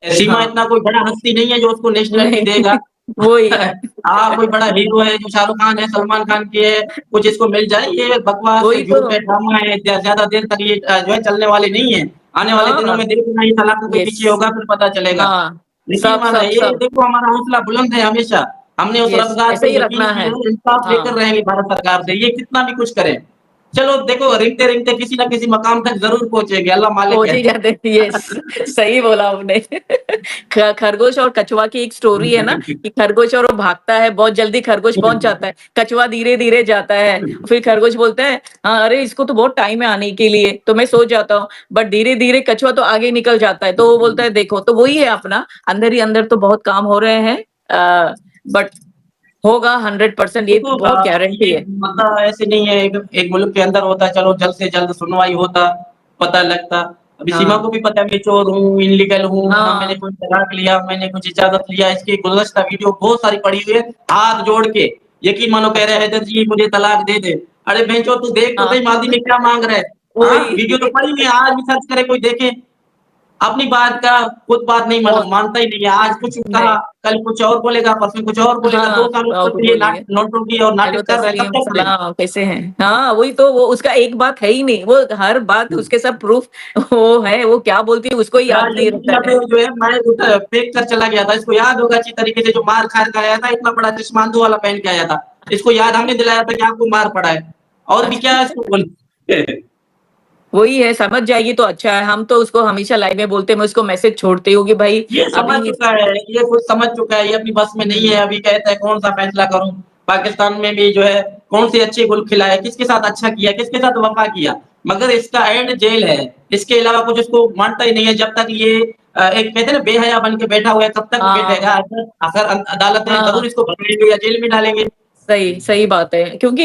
सीमा हाँ। इतना कोई बड़ा हस्ती नहीं है जो उसको नेशनलिटी नहीं देगा। वही। कोई बड़ा हीरो है जो शाहरुख खान है, सलमान खान की है, कुछ इसको मिल जाए, ये बकवास है, वही तो। झूठ है, ड्रामा है, ज़्यादा देर तक ये जो है चलने वाले नहीं है। आने वाले दिनों हाँ। में देखना ये सलाखों के यस। पीछे होगा, फिर पता चलेगा। हाँ। यकीन सब माना सब ये सब। देखो हमारा हौसला बुलंद है हमेशा। हमने उस यस, रफ़्तार ऐसे पे ही यकीन रखना है। किया है, इंसाफ लेकर हाँ। रहेंगे भारत सरकार से, ये कितना भी कुछ करे। चलो देखो रेंगते-रेंगते किसी न किसी मकाम तक ज़रूर पहुँचेंगे, अल्लाह मालिक पहुँच है। ही जाते हैं, यस। सही बोला आपने। खरगोश और कछुआ की एक स्टोरी है ना कि खरगोश और वो भागता है, बहुत जल्दी खरगोश पहुँच जाता है, कछुआ धीरे-धीरे जाता है। फिर खरगोश बोलता है, हाँ, अरे इसको तो बहुत टाइम है आने के लिए, तो मैं सो जाता हूँ। बट धीरे-धीरे कछुआ तो आगे निकल जाता है, तो वो बोलता है देखो, तो वही है अपना, अंदर ही अंदर तो बहुत काम हो रहे हैं, बट होगा 100%, ये देखो बहुत गारंटी ये है। मतलब ऐसे नहीं है एक एक मुल्क के अंदर होता है चलो जल्द से जल्द सुनवाई होता, पता लगता। अभी सीमा हाँ। को भी पता है मैं चोर हूँ, इल्लीगल हूँ, ना मैंने हाँ। कोई तलाक लिया, मैंने कुछ इजाज़त लिया, इसकी गुज़श्ता वीडियो बहुत सारी पड़ी हुई है, हाथ जोड़ के। यकीन मानो कह रहे हैं अच्छा। हैदर जी मुझे तलाक दे दे। अरे भैंचोद तू देख तो हाँ। सही मालदी में क्या माँग रहा है? वीडियो तो वही। पड़ी हुई है, आज भी सर्च करे कोई देखे। अपनी बात का खुद बात नहीं बहुत। मानता ही नहीं है। आज कुछ कहा, नहीं। कल कुछ और बोलेगा, परसों कुछ और बोलेगा। 2 हाँ, सालों और तक कुछ ये बोलेंगे। नौटंकी और हेलो नाटक कर रहे हैं, कब तस्लीम, तक करें? सलाम, कैसे हैं? हाँ, वही तो, वो उसका एक बात है ही नहीं, वो हर बात उसके साथ प्रूफ वो है, वो क्या बोलती है उसको ही याद ये नहीं मीडिया रहता पे है। जो है मैं फेंक कर चला गया था। इसको याद होगा अच्छी तरीके से जो मार खा के आया था, इतना बड़ा चश्मांदू वाला पहन के आया था। इसको याद हमने दिलाया था कि आपको मार पड़ा है। और भी क्या इसको बोले? वही है, समझ जाएगी तो अच्छा है, हम तो उसको हमेशा लाइव में बोलते हैं, मैं उसको मैसेज छोड़ती हूँ कि भाई ये समझ अभी। चुका है, ये खुद समझ चुका है, ये अपनी बस में नहीं है, हुँ। अभी कहता है कौन-सा फैसला करूँ? पाकिस्तान में भी जो है कौन-सी अच्छी गुल खिलाए, किसके साथ अच्छा किया, किसके साथ वफ़ा किया, मगर इसका एंड जेल है। इसके अलावा कुछ इसको मानता ही नहीं है, जब तक ये एक कहते हैं ना बेहया बन के बैठा हुआ है, तब तक बैठेगा। हाँ। अगर अदालतें ज़रूर हाँ। इसको पकड़ेंगे या जेल में डालेंगे। सही, सही बात है। क्योंकि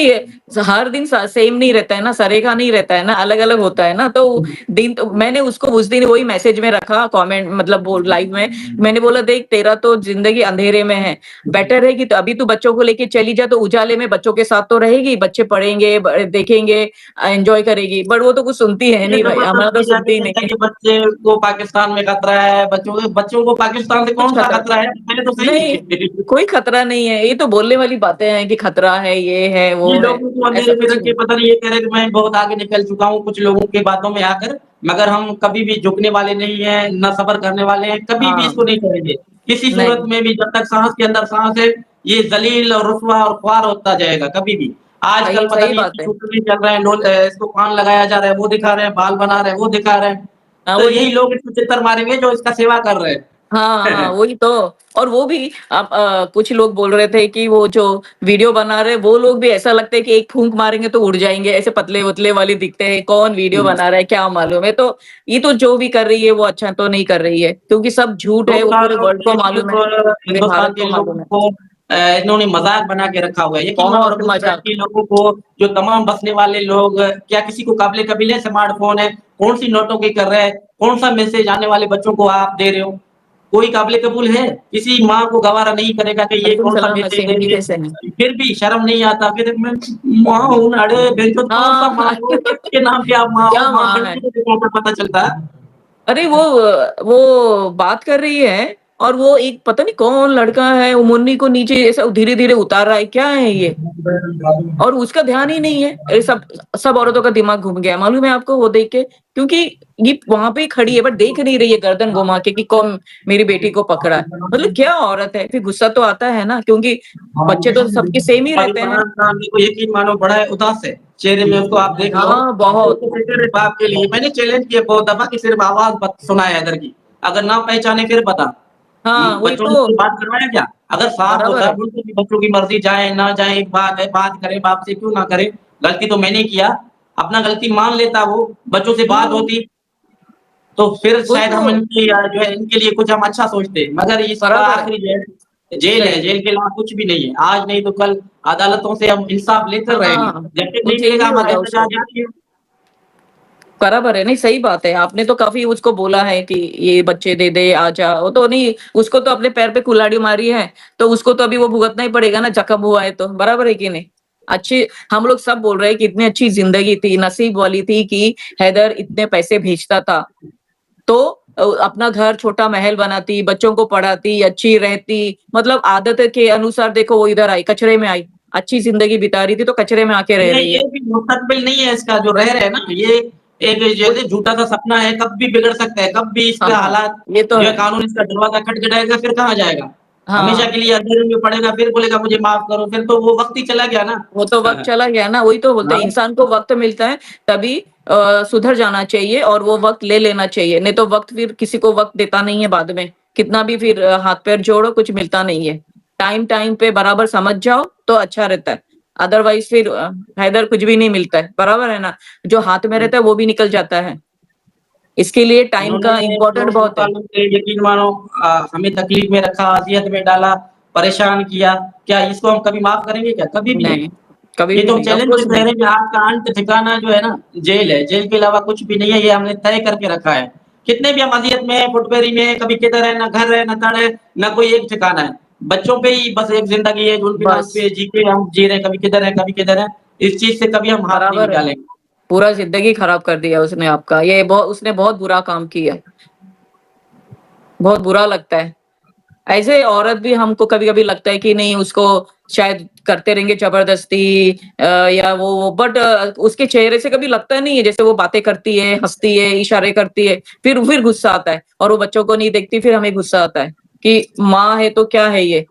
हर दिन सेम नहीं रहता है ना, सरेगा नहीं रहता है ना, अलग-अलग होता है ना, तो दिन तो मैंने उसको उस दिन वही मैसेज में रखा कमेंट, मतलब वो लाइव में, मैंने बोला देख तेरा तो ज़िंदगी अंधेरे में है, बेटर है कि तो अभी तू बच्चों को लेके चली जा, तो उजाले में बच्चों के साथ तो रहेगी, बच्चे पढ़ेंगे, देखेंगे, एन्जॉय करेगी, बट वो तो कुछ सुनती है ये नहीं भाई, हमारा तो ज़बरदस्ती जाके सुनती ही कहता नहीं है है। कि बच्चे को पाकिस्तान में खतरा है, बच्चों को पाकिस्तान से कुछ कौन-सा खतरा खतरा है? पहले तो नहीं, सही। कोई खतरा नहीं है, ये तो बोलने वाली बातें हैं कि खतरा है, ये है, ये वो है, लोगों को ऐसा अंधेरे में कुछ रख के नहीं। पता नहीं ये कह रहे हैं कि मैं बहुत आगे निकल चुका हूँ कुछ लोगों की बातों में आकर, मगर हम कभी भी झुकने वाले नहीं हैं, ना सब्र करने वाले हैं, कभी भी हाँ। इसको नहीं छोड़ेंगे। किसी सूरत नहीं। में भी जब तक साँस के अंदर साँस है, ये ज़लील और रुसवा और ख्वार होता जाएगा, कभी भी। आजकल सही पता सही नहीं बात इसकी है। शूटिंग चल रहे हैं, इसको कान लगाया जा रहा है, वो दिखा रहे हैं, बाल बना रहे हैं, वो दिखा रहे हैं। हाँ, तो यही वही। लोग इसको तितर मारेंगे जो इसका सेवा कर रहे हाँ, हाँ, हैं। वही तो। और वो भी अब कुछ लोग बोल रहे थे कि वो जो वीडियो बना रहे हैं, वो लोग भी ऐसा लगता है कि एक फूँक मारेंगे तो उड़ जाएँगे, ऐसे पतले-वतले वाले दिखते हैं, कौन वीडियो बना रहा है, क्या मालूम है? तो ये तो जो भी कर रही है, वो अच्छा तो नहीं कर रही है, क्योंकि सब झूठ है, लोग वो पूरे बाग वर्ल्ड को मालूम है, सिर्फ पूरे हिंदुस्तान भारत के को लोगों मालूम है। को इन्होंने मज़ाक बना के रखा हुआ है। यकीन मानो बहुत अरब साइड मज़ाक। के लोगों को जो तमाम बसने वाले लोग क्या किसी को काबिल-ए-कबील है स्मार्टफ़ोन है? कौन-सी नोटंकी कर रहा है? कौन-सा मैसेज आने वाले बच्चों को आप दे रहे हो? कोई काबिल-ए-कबूल है? किसी माँ को गवारा नहीं करेगा कि ये वालेकुम कौन-सा सलाम मैसेज नसीम दे जी, रही कैसे हैं? है। फिर भी शर्म नहीं आता, फिर मैं माँ हूँ ना, अरे बेइज्जत कौन-सा माँ हाँ। हो? किसके नाम पे आप माँ हो? क्या माँ माँ है? बनती हो तो पता चलता है। अरे वो बात कर रही है और वो एक पता नहीं कौन लड़का है, वो मुन्नी को नीचे ऐसा धीरे-धीरे उतार रहा है, क्या है ये? और उसका ध्यान ही नहीं है। ये सब सब औरतों का दिमाग घूम गया है, मालूम है आपको वो देख के? क्योंकि ये वहाँ पे ही खड़ी है बट देख नहीं रही है गर्दन घुमा के कि कौन मेरी बेटी को पकड़ा है। मतलब क्या औरत है? फिर गुस्सा तो आता है ना, क्योंकि बच्चे तो सबके सेम ही अभी रहते हैं। फरहान खान को यकीन मानो बड़ा है उदास है, चेहरे में उसको आप देख लो, हाँ, वो बहुत। तो फिक्र है बाप के लिए। मैंने चैलेंज किया बहुत दफा कि सिर्फ आवाज़ बत सुनाए हैदर की, अगर ना पहचाने फिर बता। हाँ, वही बच्चों ने तो। उससे बात करवाया क्या? अगर साफ बराबर होता है। बिल्कुल भी बच्चों की मर्ज़ी जाए, ना जाए, एक बात है, बात करे बाप से क्यों ना करे? गलती तो मैंने किया, अपना गलती मान लेता वो, बच्चों से बात हुँ, होती, तो फिर वही शायद तो। हम इनकी जो है इनके लिए कुछ हम अच्छा सोचते। मगर इसका बराबर है। आखिरी जो है जेल है, सही। जेल के अलावा कुछ भी नहीं है। आज नहीं तो कल अदालतों से हम इंसाफ लेकर रहेंगे। हाँ, जब तक वो नहीं जेल मिलेगा ही हमारे होगा अंदर उसको। आज़ादी है। बराबर है, नहीं सही बात है। आपने तो काफ़ी उसको बोला है कि ये बच्चे दे दे, आजा, वो तो नहीं, उसको तो अपने पैर पे कुल्हाड़ी मारी है, तो उसको तो अभी वो भुगतना ही पड़ेगा ना, जख्म हुआ है तो, बराबर है कि नहीं? अच्छी हम लोग सब बोल रहे हैं कि इतनी अच्छी ज़िंदगी थी, नसीब वाली थी कि हैदर इतने पैसे भेजता था। तो अपना घर छोटा महल बनाती, बच्चों को पढ़ाती, अच्छी रहती, मतलब आदत के अनुसार देखो वो इधर आई, कचरे में आई, अच्छी ज़िंदगी बिता रही थी तो कचरे में आके रह रही ये है। भी मुस्तकबिल नहीं है इसका जो रह रहे हैं ना, ये एक वही जैसे झूठा सा सपना है, कब भी बिगड़ सकता है, कब भी हाँ, इसका हाँ, हालात ये तो जो है है। कानून इसका दरवाज़ा खटखटाएगा, फिर कहाँ जाएगा? हमेशा हाँ। के लिए अंधेरे में पड़ेगा, फिर बोलेगा मुझे माफ़ करो, फिर तो वो वक़्त ही चला गया ना। वो तो वक़्त चला गया ना, वही तो बोलते हैं हाँ, इंसान को वक़्त मिलता है तभी सुधर जाना चाहिए और वो वक़्त ले लेना चाहिए, नहीं तो वक़्त फिर किसी को वक़्त देता नहीं है बाद में, कितना भी फिर हाथ-पैर जोड़ो कुछ मिलता नहीं है। टाइम पे बराबर समझ जाओ तो अच्छा रहता है, अदरवाइज़ फिर इधर कुछ भी नहीं मिलता है, बराबर है ना? जो हाथ में रहता है वो भी निकल जाता है, इसके लिए टाइम इन्होंने का इम्पोर्टेंट 200 बहुत है। सालों से यकीन मानो हमें तकलीफ़ में रखा, अज़ियत में डाला, परेशान किया, क्या इसको हम कभी माफ़ करेंगे क्या? कभी भी नहीं। नहीं, कभी ये भी तो हम नहीं, ऑफ चैलेंज से कोर्स कह नहीं। रहे हैं कि आपका अंत ठिकाना जो है ना, जेल है, जेल के अलावा कुछ भी नहीं है, ये हमने तय करके रखा है। कितने भी हम अज़ियत में हैं, फुटपेरी में हैं, कभी किधर है, ना घर है, ना तड़ है, ना कोई एक ठिकाना है। बच्चों पे ही बस एक ज़िंदगी है, जो उनके नाम बस, पे जी के हम जी रहे हैं, कभी किधर है, कभी किधर है। इस चीज़ से कभी हम हाथ नहीं बराबर है। निकालेंगे। पूरा ज़िंदगी खराब कर दिया उसने आपका, ये उसने बहुत बुरा काम किया, बहुत बुरा लगता है। ऐसे औरत भी हमको कभी-कभी लगता है कि नहीं उसको शायद करते रहेंगे ज़बरदस्ती या वो बट उसके चेहरे से कभी लगता नहीं है जैसे वो बातें करती है, हँसती है, इशारे करती है, फिर गुस्सा आता है और वो बच्चों को नहीं देखती फिर हमें गुस्सा आता है कि माँ है तो क्या है ये?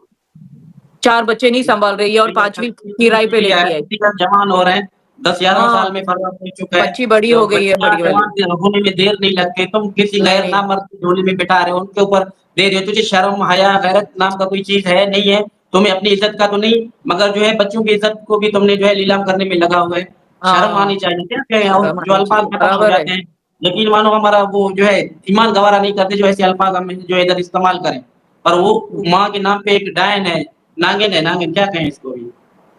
4 बच्चे नहीं सँभाल रही है और 5वीं किराए पे किया है, लेके आई। किसी का जवान हो रहे हैं, 10-11 साल हाँ, में फर्रा हो चुका है, बच्ची बड़ी जो हो गई है बच्चियाँ बड़ी वाली। जवान होने में देर नहीं लगती, तुम किसी नहीं, गैर नहीं। नामर्द की झोली में बिठा रहे हो, उनके ऊपर दे रहे हो, तुझे शर्म, हया, गैरत नाम का कोई चीज़ है, नहीं है, तुम्हें अपनी इज़्ज़त का तो नहीं, मगर जो है बच्चों की इज़्ज़त को भी तुमने जो है नीलाम करने में लगा हुआ है। शर्म हाँ, आनी चाहिए, क्या कहें और शर्म जो आनी अल्फाज़ चाहिए, खत्म हो बराबर है। जाते हैं, यकीन मानो हमारा वो जो है ईमान गवारा नहीं करते, जो ऐसे अल्फाज़ हम जो है इधर इस्तेमाल करें। पर वो माँ के नाम पे एक डायन है, नागिन क्या कहें इसको भी?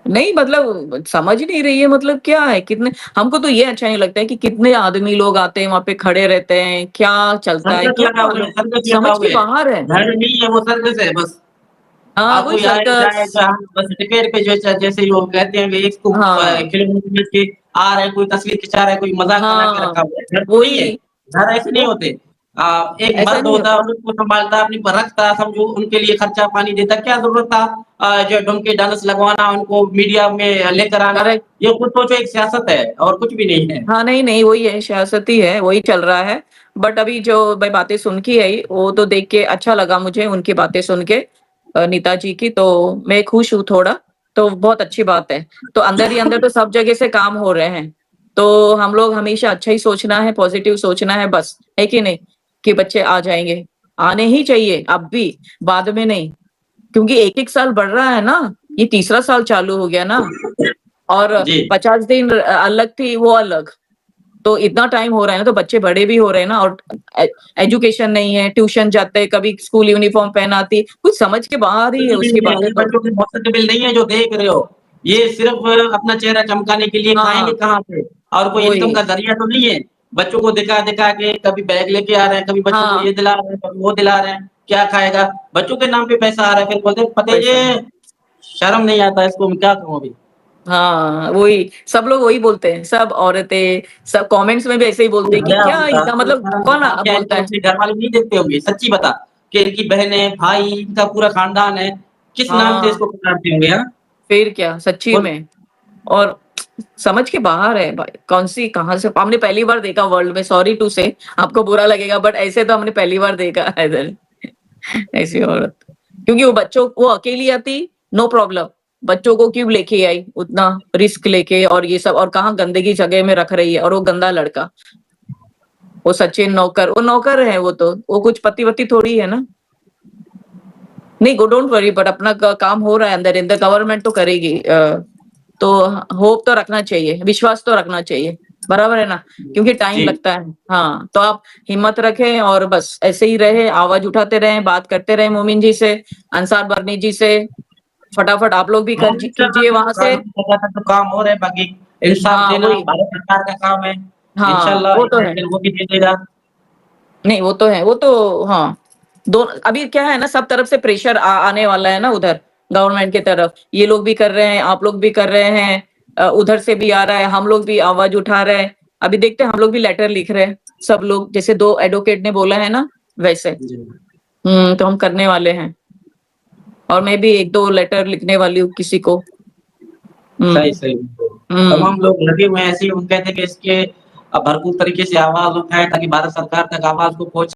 नहीं मतलब समझ ही नहीं रही है मतलब क्या है? कितने हमको तो ये अच्छा नहीं लगता है कि कितने आदमी लोग आते हैं, वहाँ पे खड़े रहते हैं, क्या चलता है, सर्कस क्या लगा हुआ है, मालूम? सर्कस लगा समझ के हुआ है। बाहर है। घर नहीं है वो सर्कस है बस। हाँ, वही कोई आए जाए सर्कस जहाँ बस टिकट पे जो जैसे लोग कहते हैं कि इसको हाँ, खिलौने बेच के आ रहे हैं, कोई तस्वीर खिंचा रहा है, कोई मज़ाक बना के हाँ, रखा हुआ है। घर तो नहीं है, वही घर ऐसे नहीं वो होते। एक ऐसा मर्द नहीं होता, होता। उनको सँभालता, अपनी पर रखता, समझो उनके लिए खर्चा पानी देता, क्या ज़रूरत था जो ढुमके डांस लगवाना, उनको मीडिया में लेकर आना। करेक्ट ये खुद सोचो एक सियासत है और कुछ भी नहीं है। हाँ, नहीं, नहीं, वही है, सियासत ही है, वही चल रहा है। बट अभी जो मैं बातें सुन के आई, वो तो देख के अच्छा लगा मुझे उनकी बातें सुन के नीता जी की, तो मैं खुश हूँ थोड़ा, तो बहुत अच्छी बात है। तो अंदर ही अंदर तो सब जगह से काम हो रहे हैं, तो हम लोग हमेशा अच्छा ही सोचना है, पॉज़िटिव सोचना है बस, है कि नहीं? कि बच्चे आ जाएँगे, आने ही चाहिए, अब भी, बाद में नहीं। क्योंकि एक-एक साल बढ़ रहा है ना, ये तीसरा साल चालू हो गया ना और जी। 50 दिन अलग थी, वो अलग। तो इतना टाइम हो रहा है ना, तो बच्चे बड़े भी हो रहे हैं ना और ए एजुकेशन नहीं है, ट्यूशन जाते हैं, कभी स्कूल यूनिफ़ॉर्म पहनाती, कुछ समझ के बाहर ही है कुछ भी उसकी नहीं है, बातें इन तो। बच्चों के मुस्तकबिल नहीं है जो देख रहे हो। ये सिर्फ़ अपना चेहरा चमकाने के लिए खाएँगे हाँ, कहाँ से? और कोई इनकम वही। का ज़रिया तो नहीं है। बच्चों को दिखा-दिखा के कभी बैग लेके आ रहे हैं, कभी बच्चों को हाँ, ये दिला रहे हैं, कभी वो दिला रहे हैं। क्या खाएगा? बच्चों के नाम पे पैसा आ रहा है, फिर बोलते हैं पैसा भतीजे शर्म नहीं आता इसको, मैं क्या कहूँ अभी? हाँ, वही, सब लोग वही बोलते हैं, सब औरतें, सब कमेंट्स में भी ऐसे ही बोलते कोई हैं कि हया क्या होगा, इतना कोई मतलब शर्म कौन होगा, क्या बोलता इनको है? अपने घरवाले नहीं देखते होंगे? सच्ची बता कि इनकी बहनें, भाई, इनका पूरा खानदान है, किस नाम से हाँ, इसको पुकारते होंगे, हाँ? फिर क्या, सच्ची बोल में और समझ के बाहर है भाई, कौन-सी कहाँ से हमने पहली बार देखा वर्ल्ड में सॉरी टू से आपको बुरा लगेगा बट ऐसे तो हमने पहली बार देखा है इधर ऐसी औरत। क्योंकि वो अकेली आती, नो प्रॉब्लम, बच्चों को क्यों लेके आई उतना रिस्क लेके और ये सब और कहाँ गंदगी जगह में रख रही है और वो गंदा लड़का, वो सचिन नौकर, वो नौकर है वो कुछ पति-वति थोड़ी है ना। नहीं गो डोंट वरी बट अपना काम हो रहा है अंदर-अंदर गवर्नमेंट तो करेगी तो होप तो रखना चाहिए, विश्वास तो रखना चाहिए, बराबर है ना? क्योंकि टाइम जी। लगता है। हाँ, तो आप हिम्मत रखें और बस ऐसे ही रहे, आवाज़ उठाते रहें, बात करते रहें मोमिन जी से, अंसार बरनी जी से, फटाफट आप लोग भी हाँ, इंशाअल्लाह कीजिए देखो वहाँ से। कानूनी जगह तक तो काम हो रहा है, बाकी इंसाफ हाँ, देना वही। भारत सरकार का काम है। हाँ, इंशाअल्लाह वो तो है। एक दिन वो भी दे देगा। नहीं, वो तो है, वो तो हाँ, दो अभी क्या है ना सब तरफ से प्रेशर आने वाला है ना उधर, गवर्नमेंट की तरफ। ये लोग भी कर रहे हैं, आप लोग भी कर रहे हैं उधर से भी आ रहा है, हम लोग भी आवाज़ उठा रहे हैं। अभी देखते हैं हम लोग भी लेटर लिख रहे हैं, सब लोग जैसे 2 एडवोकेट ने बोला है ना, वैसे। जी। तो हम करने वाले हैं। और मैं भी 1-2 लेटर लिखने वाली हूँ किसी को। सही, हुँ, सही। हुँ। तमाम लोग लगे हुए हैं ऐसे ही हम कहते हैं कि इसके भरपूर तरीके से आवाज़ उठाएँ ताकि भारत सरकार तक आवाज़ को पहुँच